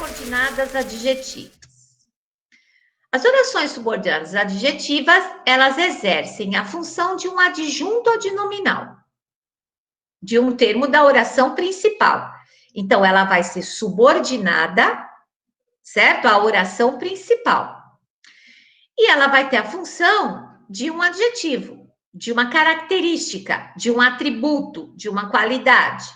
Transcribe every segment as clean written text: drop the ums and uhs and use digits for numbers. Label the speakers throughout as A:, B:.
A: subordinadas adjetivas. As orações subordinadas adjetivas, elas exercem a função de um adjunto adnominal, de um termo da oração principal. Então, ela vai ser subordinada, certo? À oração principal. E ela vai ter a função de um adjetivo, de uma característica, de um atributo, de uma qualidade.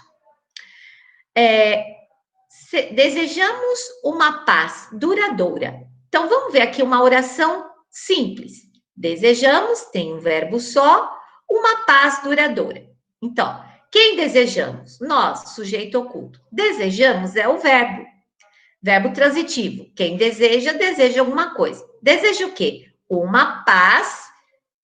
A: Desejamos uma paz duradoura. Então, vamos ver aqui uma oração simples. Desejamos, tem um verbo só, uma paz duradoura. Então, quem desejamos? Nós, sujeito oculto. Desejamos é o verbo. Verbo transitivo. Quem deseja, deseja alguma coisa. Deseja o quê? Uma paz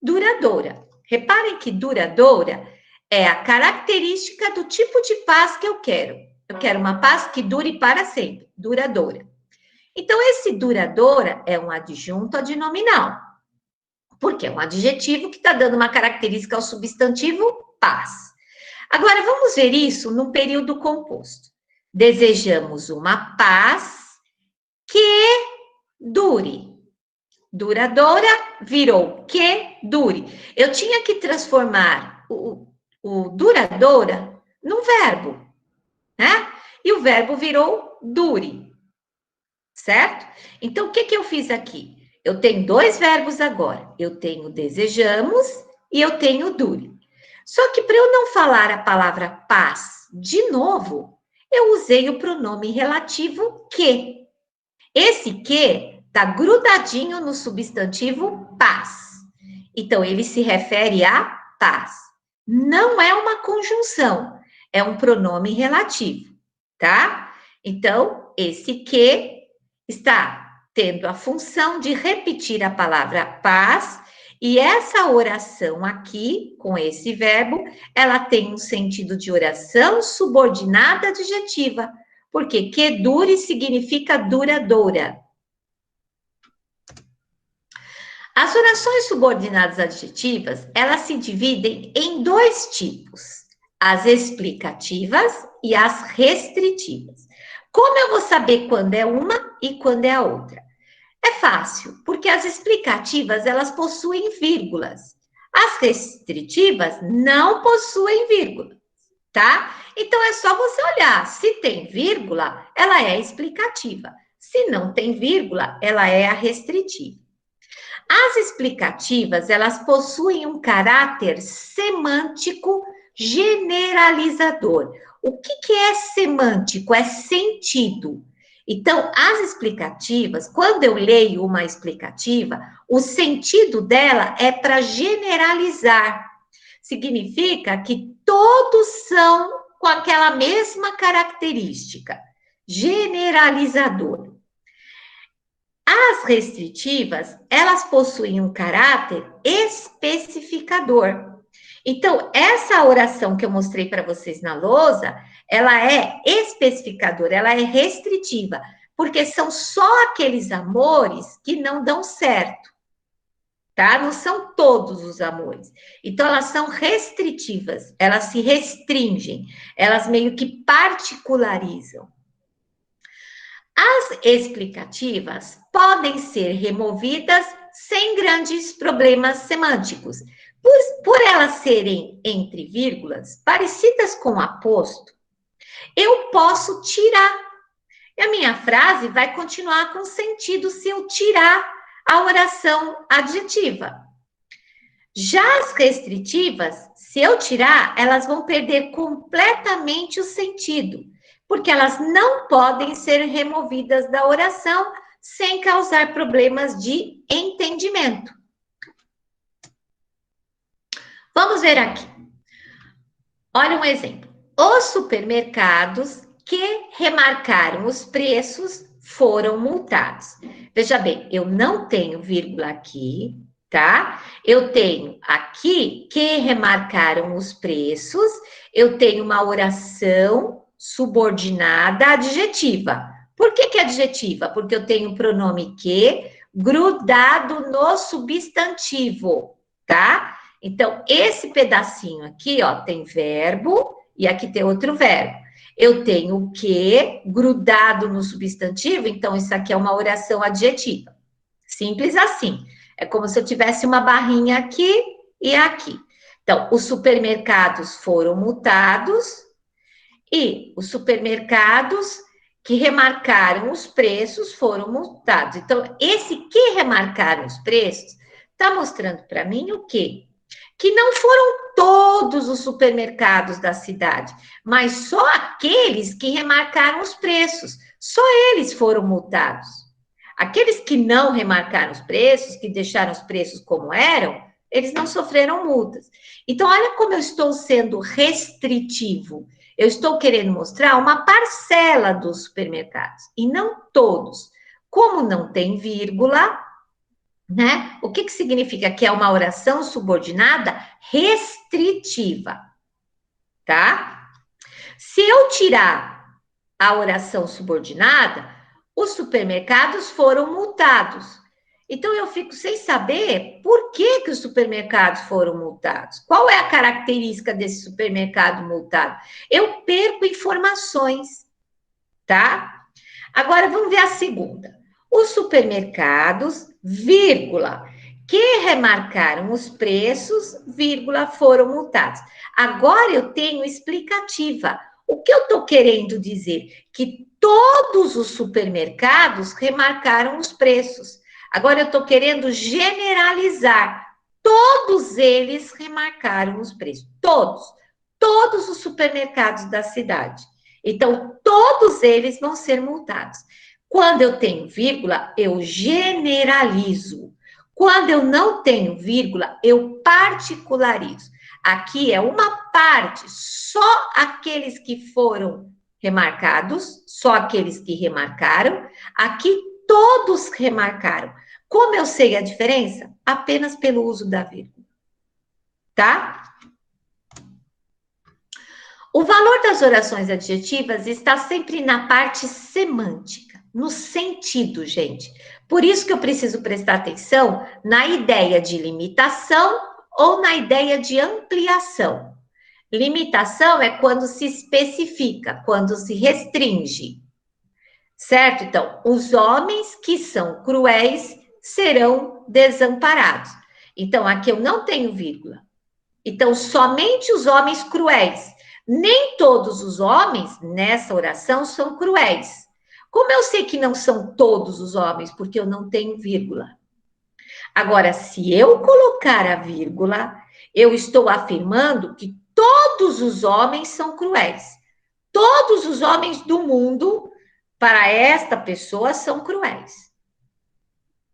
A: duradoura. Reparem que duradoura é a característica do tipo de paz que eu quero. Eu quero uma paz que dure para sempre, duradoura. Então, esse duradoura é um adjunto adnominal, porque é um adjetivo que está dando uma característica ao substantivo paz. Agora, vamos ver isso num período composto. Desejamos uma paz que dure. Duradoura virou que dure. Eu tinha que transformar o duradoura num verbo, né? E o verbo virou dure, certo? Então, o que eu fiz aqui? Eu tenho dois verbos agora. Eu tenho desejamos e eu tenho dure. Só que para eu não falar a palavra paz de novo, eu usei o pronome relativo que. Esse que está grudadinho no substantivo paz. Então, ele se refere a paz. Não é uma conjunção, é um pronome relativo, tá? Então, esse que está tendo a função de repetir a palavra paz, e essa oração aqui, com esse verbo, ela tem um sentido de oração subordinada adjetiva, porque que dure significa duradoura. As orações subordinadas adjetivas, elas se dividem em dois tipos, as explicativas e as restritivas. Como eu vou saber quando é uma e quando é a outra? É fácil, porque as explicativas, elas possuem vírgulas. As restritivas não possuem vírgula, tá? Então, é só você olhar. Se tem vírgula, ela é explicativa. Se não tem vírgula, ela é a restritiva. As explicativas, elas possuem um caráter semântico generalizador. O que é semântico? É sentido. Então, as explicativas, quando eu leio uma explicativa, o sentido dela é para generalizar. Significa que todos são com aquela mesma característica, generalizador. As restritivas, elas possuem um caráter especificador. Então, essa oração que eu mostrei para vocês na lousa, ela é especificadora, ela é restritiva, porque são só aqueles amores que não dão certo, tá? Não são todos os amores. Então, elas são restritivas, elas se restringem, elas meio que particularizam. As explicativas podem ser removidas sem grandes problemas semânticos. Por elas serem entre vírgulas, parecidas com aposto, eu posso tirar. E a minha frase vai continuar com sentido se eu tirar a oração adjetiva. Já as restritivas, se eu tirar, elas vão perder completamente o sentido, porque elas não podem ser removidas da oração sem causar problemas de entendimento. Vamos ver aqui. Olha um exemplo. Os supermercados que remarcaram os preços foram multados. Veja bem, eu não tenho vírgula aqui, tá? Eu tenho aqui que remarcaram os preços, eu tenho uma oração subordinada adjetiva. Por que adjetiva? Porque eu tenho o pronome que grudado no substantivo, tá? Então, esse pedacinho aqui, ó, tem verbo e aqui tem outro verbo. Eu tenho o que grudado no substantivo, então isso aqui é uma oração adjetiva. Simples assim. É como se eu tivesse uma barrinha aqui e aqui. Então, os supermercados foram multados e os supermercados que remarcaram os preços foram multados. Então, esse que remarcaram os preços está mostrando para mim o quê? Que não foram todos os supermercados da cidade, mas só aqueles que remarcaram os preços. Só eles foram multados. Aqueles que não remarcaram os preços, que deixaram os preços como eram, eles não sofreram multas. Então, olha como eu estou sendo restritivo. Eu estou querendo mostrar uma parcela dos supermercados e não todos. Como não tem vírgula, né? O que significa que é uma oração subordinada restritiva, tá? Se eu tirar a oração subordinada, os supermercados foram multados. Então eu fico sem saber por que os supermercados foram multados. Qual é a característica desse supermercado multado? Eu perco informações, tá? Agora vamos ver a segunda. Os supermercados, vírgula, que remarcaram os preços, vírgula, foram multados. Agora eu tenho explicativa. O que eu estou querendo dizer? Que todos os supermercados remarcaram os preços. Agora eu estou querendo generalizar. Todos eles remarcaram os preços. Todos. Todos os supermercados da cidade. Então, todos eles vão ser multados. Quando eu tenho vírgula, eu generalizo. Quando eu não tenho vírgula, eu particularizo. Aqui é uma parte, só aqueles que foram remarcados, só aqueles que remarcaram. Aqui todos remarcaram. Como eu sei a diferença? Apenas pelo uso da vírgula. Tá? O valor das orações adjetivas está sempre na parte semântica, no sentido, gente. Por isso que eu preciso prestar atenção na ideia de limitação ou na ideia de ampliação. Limitação é quando se especifica, quando se restringe. Certo? Então, os homens que são cruéis serão desamparados. Então, aqui eu não tenho vírgula. Então, somente os homens cruéis. Nem todos os homens nessa oração são cruéis. Como eu sei que não são todos os homens, porque eu não tenho vírgula. Agora, se eu colocar a vírgula, eu estou afirmando que todos os homens são cruéis. Todos os homens do mundo, para esta pessoa, são cruéis.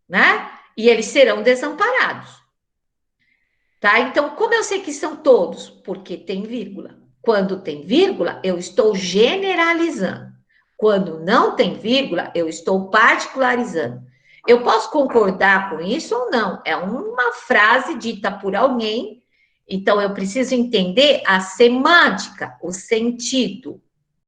A: Né? E eles serão desamparados. Tá? Então, como eu sei que são todos? Porque tem vírgula. Quando tem vírgula, eu estou generalizando. Quando não tem vírgula, eu estou particularizando. Eu posso concordar com isso ou não. É uma frase dita por alguém, então eu preciso entender a semântica, o sentido.